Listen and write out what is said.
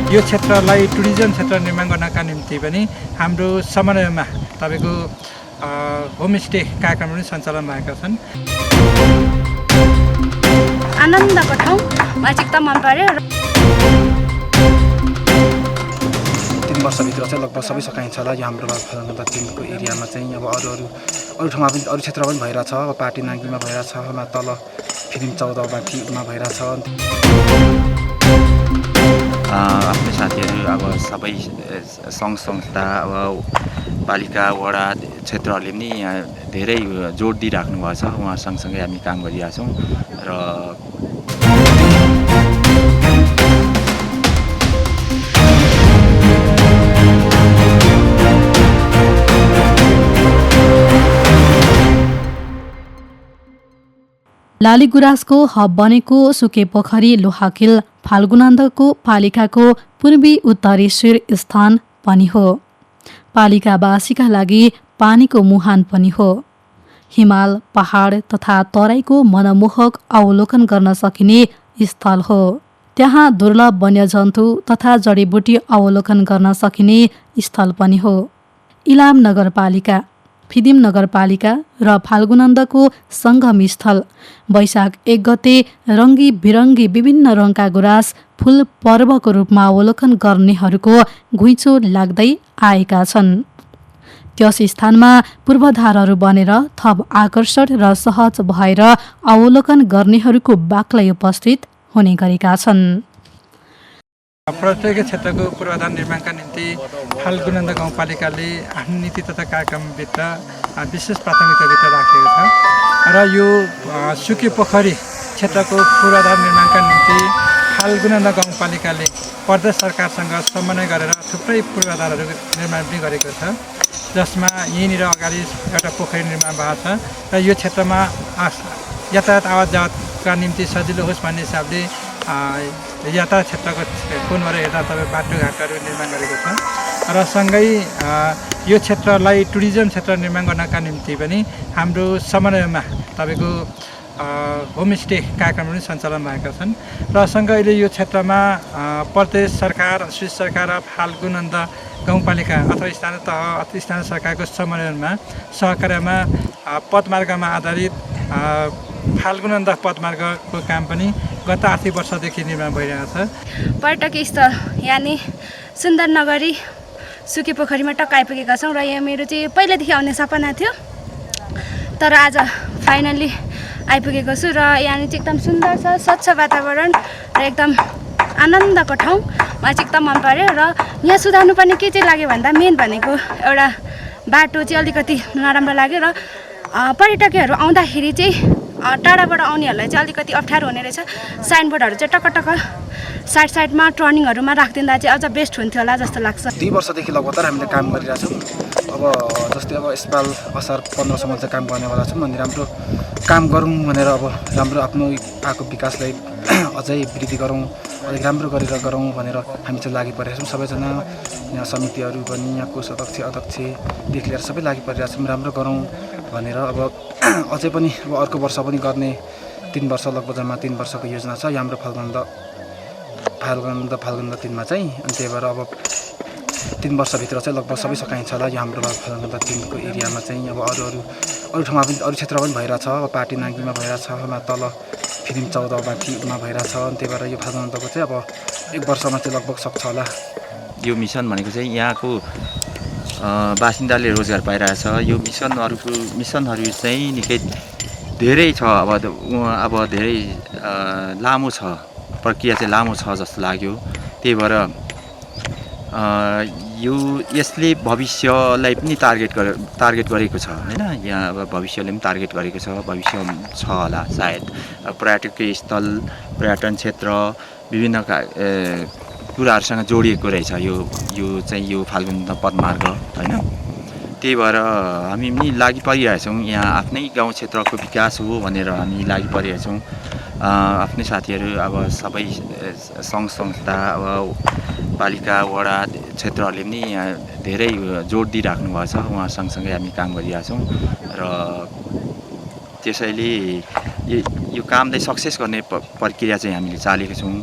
यो क्षेत्रलाई टुरिज्म क्षेत्र निर्माण गर्नका निम्ति पनि हाम्रो समन्वयमा तपाईको होमस्टे कार्यक्रम पनि सञ्चालन भएका छन्। आनन्दको ठाउँ मलाई एकदम मन पर्यो। 3 वर्षभित्र चाहिँ लगभग सबै सकाइन्छ होला। यो हाम्रो फलनगन्धा 3 को एरियामा चाहिँ अब अरू ठाउँमा पनि अरू क्षेत्र पनि भइरहेछ। अब पाटी नाङ्गीमा भइरहेछ, तल फिलिम 14 माथिमा भइरहेछ। आफ्नो साथीहरू अब सबै सङ्घ संस्था अब पालिका वडा क्षेत्रहरूले पनि धेरै जोड दिइराख्नु भएको छ। उहाँ सँगसँगै हामी काम गरिरहेछौँ र लालीगुराँसको हब बनेको सुकेपोखरी लोहाकिल फाल्गुनन्दको पालिकाको पूर्वी उत्तरेश्वर स्थान पनि हो। पालिकावासीका लागि पानीको मुहान पनि हो। हिमाल, पहाड तथा तराईको मनमोहक अवलोकन गर्न सकिने स्थल हो। त्यहाँ दुर्लभ वन्यजन्तु तथा जडीबुटी अवलोकन गर्न सकिने स्थल पनि हो। इलाम नगरपालिका, फिदिम नगरपालिका र फाल्गुनन्दको सङ्गम स्थल वैशाख 1 गते रङ्गी बिरङ्गी विभिन्न रङका गुराँस फुल पर्वको रूपमा अवलोकन गर्नेहरूको घुइँचो लाग्दै आएका छन्। त्यस स्थानमा पूर्वाधारहरू बनेर थप आकर्षक र सहज भएर अवलोकन गर्नेहरूको बाक्लै उपस्थित हुने गरेका छन्। पर्यटकीय क्षेत्रको पूर्वाधार निर्माणका निम्ति फाल्गुनन्द गाउँपालिकाले आफ्नो नीति तथा कार्यक्रमभित्र विशेष प्राथमिकताभित्र राखेको छ र यो सुकेपोखरी क्षेत्रको पूर्वाधार निर्माणका निम्ति फाल्गुनन्द गाउँपालिकाले प्रदेश सरकारसँग समन्वय गरेर थुप्रै पूर्वाधारहरू निर्माण पनि गरेको छ, जसमा यहीँनिर अगाडि एउटा पोखरी निर्माण भएको छ र यो क्षेत्रमा यातायात आवाज जावतका निम्ति सजिलो होस् भन्ने हिसाबले यातायात क्षेत्रको कोणबाट हेर्दा तपाईँ बाटोघाटोहरू निर्माण गरेको छ र सँगै यो क्षेत्रलाई टुरिज्म क्षेत्र निर्माण गर्नका निम्ति पनि हाम्रो समन्वयमा तपाईँको होमस्टे कार्यक्रम पनि सञ्चालन भएका छन् र सँगै अहिले यो क्षेत्रमा प्रदेश सरकार, स्वीय सरकार र फाल्गुनन्द गाउँपालिका अथवा स्थानीय तह अथवा स्थानीय सरकारको समन्वयमा सहकार्यमा पदमार्गमा आधारित फाल्गुनन्द पदमार्गको काम पनि गत आर्थिक वर्षदेखि निर्माण भइरहेको छ। पर्यटकीय स्थल यानि सुन्दर नगरी सुकेपोखरीमा टक्क आइपुगेका छौँ र यहाँ मेरो चाहिँ पहिलादेखि आउने सपना थियो, तर आज फाइनल्ली आइपुगेको छु र यहाँ चाहिँ एकदम सुन्दर छ, स्वच्छ वातावरण र एकदम आनन्दको ठाउँ मलाई चाहिँ एकदम मन पर्यो। र यहाँ सुधार्नु पर्ने के चाहिँ लाग्यो भन्दा मेन भनेको एउटा बाटो चाहिँ अलिकति नराम्रो लाग्यो र पर्यटकहरू आउँदाखेरि चाहिँ टाढाबाट आउनेहरूलाई चाहिँ अलिकति अप्ठ्यारो हुने रहेछ। साइनबोर्डहरू चाहिँ टक्क साइडमा टर्निङहरूमा राखिदिँदा चाहिँ अझ बेस्ट हुन्थ्यो होला जस्तो लाग्छ। 2 वर्षदेखि लगातार हामीले काम गरिरहेछौँ। अब जस्तै अब यसपाल असार 15सम्म चाहिँ काम गर्नेवाला छौँ अनि राम्रो काम गरौँ भनेर अब राम्रो आफ्नो आएको विकासलाई अझै वृद्धि गरौँ, अलिक राम्रो गरेर गरौँ भनेर हामी चाहिँ लागि परेका छौँ। सबैजना यहाँ समितिहरू पनि, यहाँ कोष अध्यक्षदेखि लिएर सबै लागि परिरहेका छौँ, राम्रो गरौँ भनेर। अब अझै पनि अब अर्को वर्ष पनि गर्ने 3 वर्ष लगभग जम्मा 3 वर्षको योजना छ हाम्रो फाल्गुनन्द 3मा चाहिँ। अनि त्यही भएर अब 3 वर्षभित्र चाहिँ लगभग सबै सकाइन्छ होला। यो हाम्रो फाल्गुनन्द 3 को एरियामा चाहिँ अब अरू ठाउँमा पनि अरू क्षेत्र पनि भइरहेछ। अब पाटी नाङ्गीमा भइरहेछ, तल फिलिम 14 माथिमा भइरहेछ। अनि त्यही भएर यो फाल्गुनन्दको चाहिँ अब 1 वर्षमा चाहिँ लगभग सक्छ होला। यो मिसन भनेको चाहिँ यहाँको बासिन्दाले रोजगार पाइरहेछ। यो मिसनहरू चाहिँ निकै धेरै छ। अब धेरै लामो छ, प्रक्रिया चाहिँ लामो छ जस्तो लाग्यो। त्यही भएर यसले भविष्यलाई पनि टार्गेट गरेको छ हैन। यहाँ अब भविष्यले पनि टार्गेट गरेको छ, भविष्य छ होला सायद। पर्यटकीय स्थल, पर्यटन क्षेत्र विभिन्न कुराहरूसँग जोडिएको रहेछ यो चाहिँ यो फाल्गुनन्द पदमार्ग हैन। त्यही भएर हामी पनि लागि परिरहेछौँ। यहाँ आफ्नै गाउँ क्षेत्रको विकास हो भनेर हामी लागि परिरहेछौँ। आफ्नै साथीहरू अब सबै सङ्घ संस्था अब पालिका वडा क्षेत्रहरूले पनि धेरै जोड दिइराख्नु भएको छ। उहाँ सँगसँगै हामी काम गरिरहेछौँ र त्यसैले यो कामलाई सक्सेस गर्ने प्रक्रिया चाहिँ हामीले चालेको छौँ।